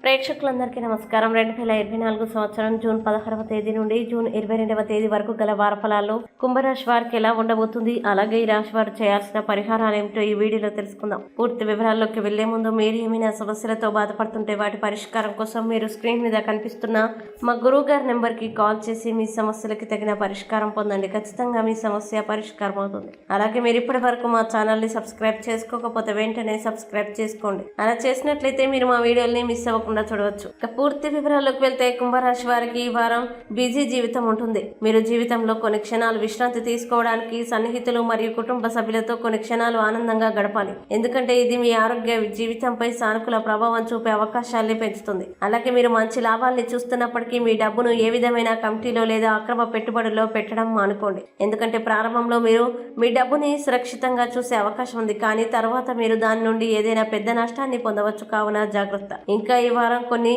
ప్రేక్షకులందరికీ నమస్కారం. 2024 సంవత్సరం జూన్ 16వ తేదీ నుండి జూన్ 22వ తేదీ వరకు గల వారఫలాల్లో కుంభరాశి వారికి ఎలా ఉండబోతుంది, అలాగే ఈ రాశి వారు చేయాల్సిన పరిహారాలు ఏమిటో ఈ వీడియోలో తెలుసుకుందాం. పూర్తి వివరాల్లోకి వెళ్లే ముందు మీరు ఏమైనా సమస్యలతో బాధపడుతుంటే వాటి పరిష్కారం కోసం మీరు స్క్రీన్ మీద కనిపిస్తున్న మా గురువు గారి నెంబర్కి కాల్ చేసి మీ సమస్యలకి తగిన పరిష్కారం పొందండి. ఖచ్చితంగా మీ సమస్య పరిష్కారం అవుతుంది. అలాగే మీరు ఇప్పటి వరకు మా ఛానల్ని సబ్స్క్రైబ్ చేసుకోకపోతే వెంటనే సబ్స్క్రైబ్ చేసుకోండి. అలా చేసినట్లయితే మీరు మా వీడియోని మిస్ అవ్వకుండా చూడవచ్చు. ఇక పూర్తి వివరాల్లోకి వెళ్తే కుంభరాశి వారికి ఈ వారం బిజీ జీవితం ఉంటుంది. మీరు జీవితంలో కొన్ని క్షణాలు విశ్రాంతి తీసుకోవడానికి సన్నిహితులు మరియు కుటుంబ సభ్యులతో కొన్ని క్షణాలు ఆనందంగా గడపాలి. ఎందుకంటే ఇది మీ ఆరోగ్య జీవితంపై సానుకూల ప్రభావం చూపే అవకాశాన్ని పెంచుతుంది. అలాగే మీరు మంచి లాభాల్ని చూస్తున్నప్పటికీ మీ డబ్బును ఏ విధమైన కమిటీలో లేదా అక్రమ పెట్టుబడుల్లో పెట్టడం మానుకోండి. ఎందుకంటే ప్రారంభంలో మీరు మీ డబ్బుని సురక్షితంగా చూసే అవకాశం ఉంది, కానీ తర్వాత మీరు దాని నుండి ఏదైనా పెద్ద నష్టాన్ని పొందవచ్చు. కావున జాగ్రత్త. ఇంకా ఈ వారం కొన్ని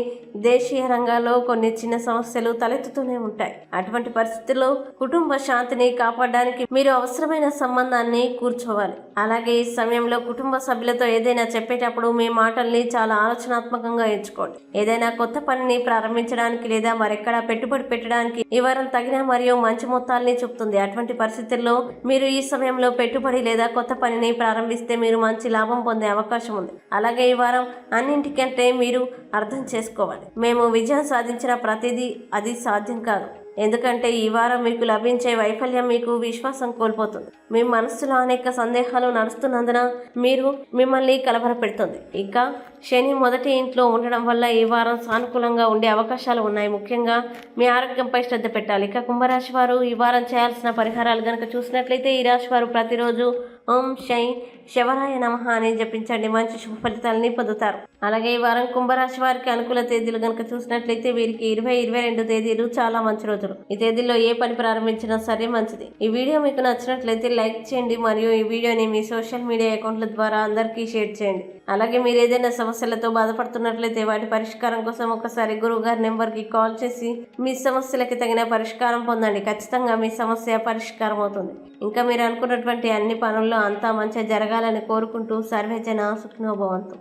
దేశీయ రంగాల్లో కొన్ని చిన్న సమస్యలు తలెత్తుతూనే ఉంటాయి. అటువంటి పరిస్థితుల్లో కుటుంబ శాంతిని కాపాడడానికి మీరు అవసరమైన సంబంధాన్ని కూర్చోవాలి. అలాగే ఈ సమయంలో కుటుంబ సభ్యులతో ఏదైనా చెప్పేటప్పుడు మీ మాటల్ని చాలా ఆలోచనాత్మకంగా ఎంచుకోండి. ఏదైనా కొత్త పనిని ప్రారంభించడానికి లేదా మరెక్కడా పెట్టుబడి పెట్టడానికి ఈ వారం తగిన మరియు మంచి మొత్తాల్ని చూపుతుంది. అటువంటి పరిస్థితుల్లో మీరు ఈ సమయంలో పెట్టుబడి లేదా కొత్త పనిని ప్రారంభిస్తే మీరు మంచి లాభం పొందే అవకాశం ఉంది. అలాగే ఈ వారం అన్నింటికంటే మీరు అర్థం చేసుకోవాలి, మేము విజయం సాధించిన ప్రతిదీ అది సాధ్యం కాదు. ఎందుకంటే ఈ వారం మీకు లభించే వైఫల్యం మీకు విశ్వాసం కోల్పోతుంది. మీ మనస్సులో అనేక సందేహాలు నడుస్తున్నందున మిమ్మల్ని కలవరపెడుతుంది. ఇంకా శని మొదటి ఇంట్లో ఉండడం వల్ల ఈ వారం సానుకూలంగా ఉండే అవకాశాలు ఉన్నాయి. ముఖ్యంగా మీ ఆరోగ్యంపై శ్రద్ధ పెట్టాలి. ఇక కుంభరాశి వారు ఈ వారం చేయాల్సిన పరిహారాలు గనక చూసినట్లయితే ఈ రాశి వారు ప్రతిరోజు ఓం శై శివరాయ నమః అని జపించండి. మంచి శుభ ఫలితాలని పొందుతారు. అలాగే ఈ వారం కుంభరాశి వారికి అనుకూల తేదీలు గనక చూసినట్లయితే వీరికి 20-22 తేదీలు చాలా మంచి రోజులు. ఈ తేదీల్లో ఏ పని ప్రారంభించినా సరే మంచిది. ఈ వీడియో మీకు నచ్చినట్లయితే లైక్ చేయండి మరియు ఈ వీడియోని మీ సోషల్ మీడియా అకౌంట్ల ద్వారా అందరికీ షేర్ చేయండి. అలాగే మీరు ఏదైనా సమస్యలతో బాధపడుతున్నట్లయితే వాటి పరిష్కారం కోసం ఒకసారి గురువు గారి నెంబర్కి కాల్ చేసి మీ సమస్యలకి తగిన పరిష్కారం పొందండి. ఖచ్చితంగా మీ సమస్య పరిష్కారం అవుతుంది. ఇంకా మీరు అనుకున్నటువంటి అన్ని పనుల్లో అంతా మంచిగా జరగాలని కోరుకుంటూ సర్వే జన సుఖినో భవంతు.